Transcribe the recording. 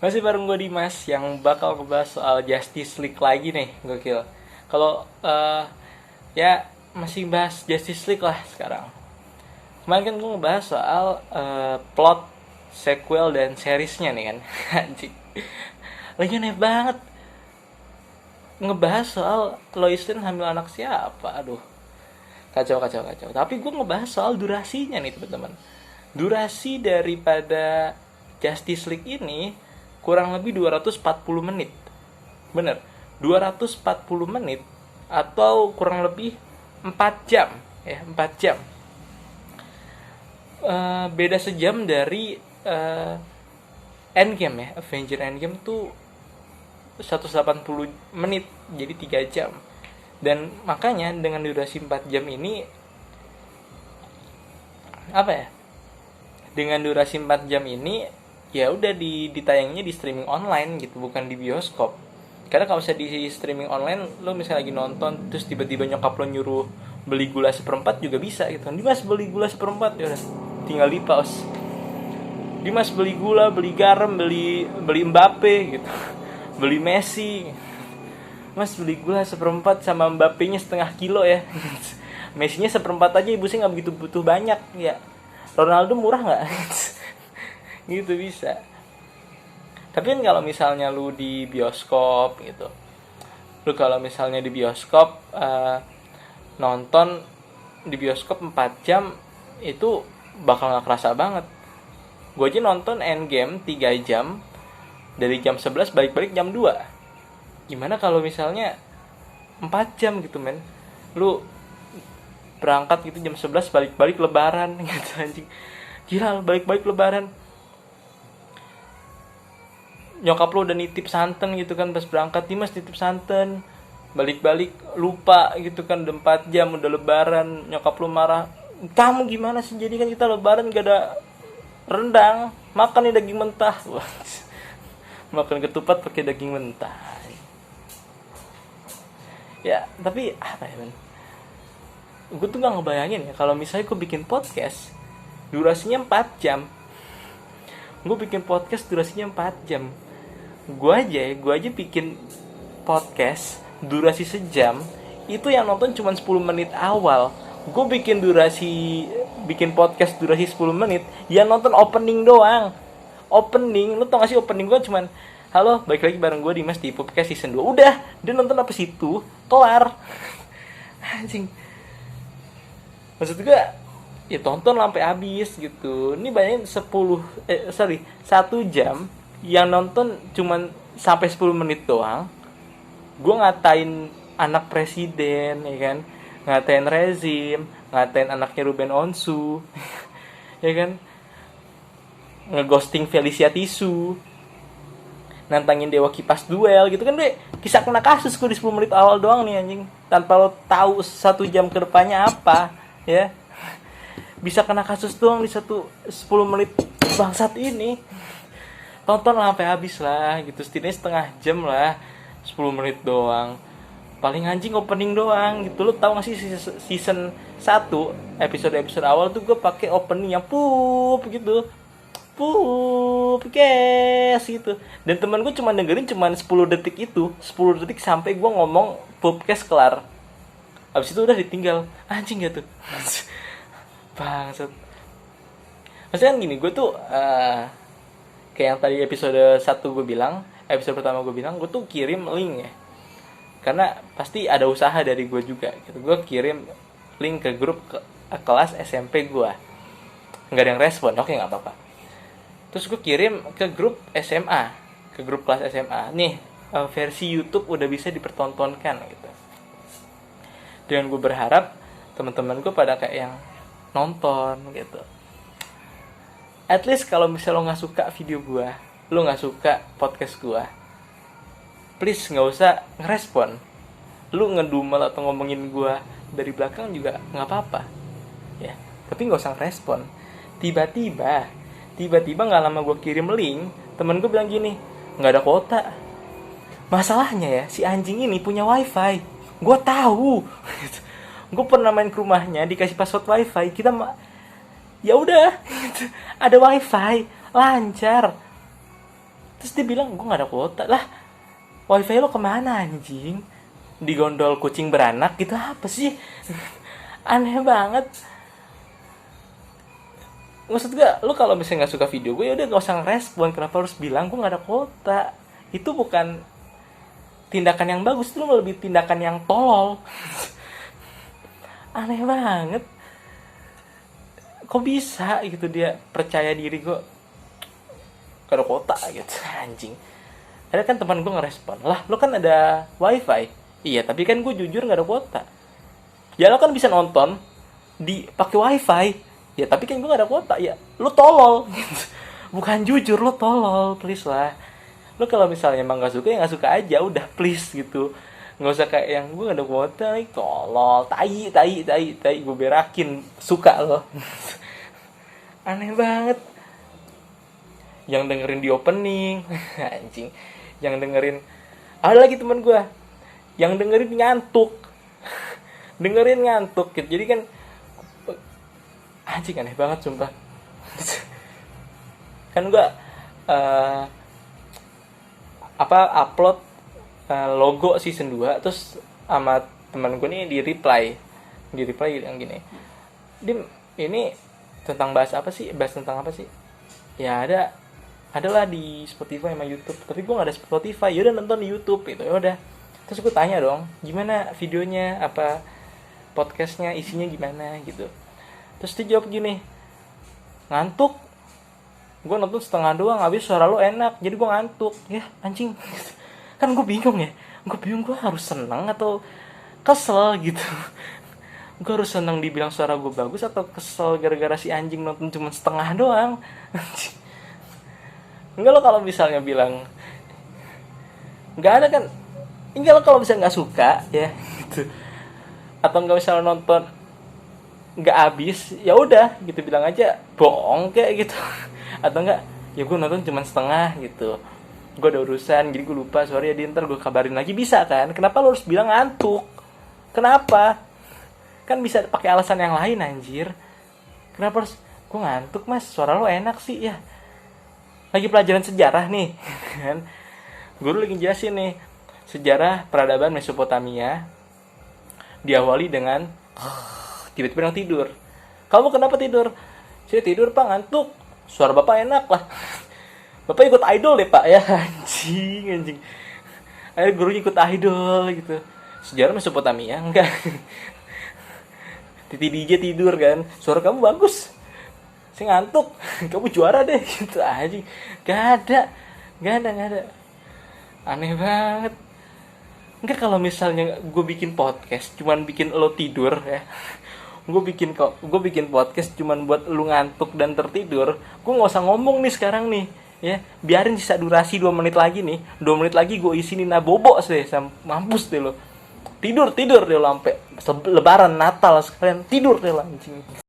Masih bareng gue Dimas yang bakal ngebahas soal Justice League lagi nih, gokil. Kalau ya masih bahas Justice League lah sekarang. Kemarin kan gue ngebahas soal plot, sequel dan seriesnya nih kan. Anjing. Lagi aneh banget ngebahas soal Lois Lane hamil anak siapa. Aduh, kacau kacau kacau. Tapi gue ngebahas soal durasinya nih teman-teman. Durasi daripada Justice League ini kurang lebih 240 menit. Bener, 240 menit atau kurang lebih 4 jam ya, 4 jam. Beda sejam dari Endgame ya. Avenger Endgame tuh 180 menit, jadi 3 jam. Dan makanya dengan durasi 4 jam ini, apa ya, dengan durasi 4 jam ini ya udah ditayangnya di streaming online gitu, bukan di bioskop. Karena kalau misalnya di streaming online, lo misalnya lagi nonton terus tiba-tiba nyokap lo nyuruh beli gula seperempat juga bisa gitu. Dimas beli gula seperempat, ya udah tinggal di pause. Dimas beli gula, beli garam, beli Mbappe gitu. Beli Messi. Mas beli gula seperempat sama Mbappe-nya setengah kilo ya. Messi-nya seperempat aja, ibu sih nggak begitu butuh banyak ya. Ronaldo murah nggak? Gitu bisa. Tapi kan kalau misalnya lu di bioskop gitu, lu kalau misalnya di bioskop nonton di bioskop 4 jam itu bakal nggak kerasa banget. Gue aja nonton Endgame 3 jam, dari jam 11 balik-balik jam 2. Gimana kalau misalnya 4 jam gitu men, lu berangkat gitu jam 11 balik-balik lebaran gitu anjing. Gila, balik-balik lebaran nyokap lo udah nitip santen gitu kan, pas berangkat Dimas nitip santen, balik-balik lupa gitu kan, udah 4 jam udah lebaran, nyokap lo marah, kamu gimana sih, jadi kan kita lebaran gak ada rendang, makan nih daging mentah. Makan ketupat pakai daging mentah ya. Tapi apa ya men, gue tuh gak ngebayangin ya kalau misalnya gue bikin podcast durasinya 4 jam. Gue bikin podcast durasinya 4 jam. Gue aja bikin podcast durasi sejam, itu yang nonton cuma 10 menit awal. Gue bikin podcast durasi 10 menit, yang nonton opening doang. Opening, lu tau gak sih opening gue cuman, halo, balik lagi bareng gue Dimas di podcast season 2. Udah, dia nonton apa situ, kelar. Anjing. Maksud gue, ya tonton sampai habis gitu. Ini bayangin 1 jam yang nonton cuman sampai 10 menit doang. Gue ngatain anak presiden ya kan, ngatain rezim, ngatain anaknya Ruben Onsu. Ya kan, ngeghosting Felicia Tisu, nantangin Dewa Kipas duel gitu kan. Deh, kisah kena kasus gue di 10 menit awal doang nih anjing, tanpa lo tahu 1 jam ke depannya apa ya. Bisa kena kasus doang di 10 menit bangsat ini. Tonton lah sampai habis lah gitu, setidaknya setengah jam lah, 10 menit doang. Paling anjing opening doang gitu. Lu tahu gak sih season 1 episode awal tuh gue pakai opening yang pup gitu, pup guys gitu. Dan temen gue cuma dengerin cuma 10 detik itu, 10 detik sampai gue ngomong pupcast kelar. Abis itu udah ditinggal. Anjing gak tuh? Bangsat. Maksudnya kan gini, gue tuh kayak yang tadi episode 1 gue bilang, episode pertama gue bilang, gue tuh kirim link ya. Karena pasti ada usaha dari gue juga gitu. Gue kirim link ke grup kelas SMP gue. Nggak ada yang respon, oke nggak apa-apa. Terus gue kirim ke grup SMA, ke grup kelas SMA. Nih, versi YouTube udah bisa dipertontonkan gitu. Dan gue berharap teman-teman gue pada kayak yang nonton gitu. At least kalau misalnya lo nggak suka video gue, lo nggak suka podcast gue, please nggak usah ngerespon. Lo ngedumel atau ngomongin gue dari belakang juga nggak apa-apa ya, tapi nggak usah ngerespon. Tiba-tiba nggak lama gue kirim link, temen gue bilang gini, nggak ada kuota. Masalahnya ya, si anjing ini punya wifi. Gue tahu. Gue pernah main ke rumahnya, dikasih password wifi. Ya udah, ada wifi, lancar. Terus dia bilang gue nggak ada kuota. Lah, wifi lo kemana anjing? Digondol kucing beranak gitu apa sih? Aneh banget. Maksud gue, lu kalau misalnya nggak suka video gue, ya udah gak usah ngerespon. Kenapa harus bilang gue nggak ada kuota? Itu bukan tindakan yang bagus, itu lebih tindakan yang tolol. Aneh banget. Kok bisa gitu dia percaya diri gue gak ada kuota gitu, anjing. Ada kan teman gue ngerespon, lah lu kan ada wifi. Iya tapi kan gue jujur gak ada kuota. Ya lo kan bisa nonton di pakai wifi. Ya tapi kan gue gak ada kuota. Ya lu tolol. Bukan jujur, lu tolol, please lah. Lu kalau misalnya emang gak suka ya gak suka aja, udah please gitu. Gak usah kayak yang gue gak ada kuota nih, tolol, tai, gue berakin, suka lo. Aneh banget. Yang dengerin di opening, anjing. Yang dengerin, ada lagi teman gue, yang dengerin ngantuk. Dengerin ngantuk gitu. Jadi kan anjing, aneh banget sumpah. Kan gue upload logo season 2 terus sama teman gue nih di reply yang gini, Dim ini tentang bahas tentang apa sih? Ya adalah di Spotify sama YouTube, tapi gue nggak ada Spotify. Yaudah nonton di YouTube gitu. Yaudah, terus gue tanya dong, gimana videonya, apa podcastnya isinya gimana gitu. Terus dia jawab gini, ngantuk, gue nonton setengah doang, habis suara lo enak jadi gue ngantuk. Ya anjing. Kan gue bingung gue harus seneng atau kesel gitu. Gue harus seneng dibilang suara gue bagus atau kesel gara-gara si anjing nonton cuma setengah doang. Enggak, lo kalau misalnya bilang nggak ada kan, enggak, lo kalau misalnya nggak suka ya gitu, atau nggak misalnya nonton nggak habis, ya udah gitu, bilang aja bohong kayak gitu. Atau enggak, ya gue nonton cuma setengah gitu, gue ada urusan jadi gue lupa, sorry ya, ntar gue kabarin lagi, bisa kan? Kenapa lo harus bilang ngantuk? Kenapa? Kan bisa pakai alasan yang lain anjir. Kenapa harus gue ngantuk mas, suara lo enak sih ya, lagi pelajaran sejarah nih kan, guru lagi jelasin nih sejarah peradaban Mesopotamia, diawali dengan tiba-tiba yang tidur. Kamu kenapa tidur? Saya tidur pak, ngantuk, suara bapak enak lah. Bapak ikut idol deh pak ya. Anjing. Akhirnya gurunya ikut idol gitu. Sejarah Mesopotamia enggak. Titi DJ tidur kan, suara kamu bagus, saya ngantuk, kamu juara deh gitu aja. Gak ada. Aneh banget. Enggak, kalau misalnya gue bikin podcast cuman bikin lo tidur ya, gue bikin podcast cuman buat lu ngantuk dan tertidur, gue nggak usah ngomong nih sekarang nih ya, biarin sisa durasi 2 menit lagi nih, 2 menit lagi gue isi Nina Bobo sih, mampus deh lo, tidur deh lo sampai lebaran Natal sekalian tidur deh lo anjing.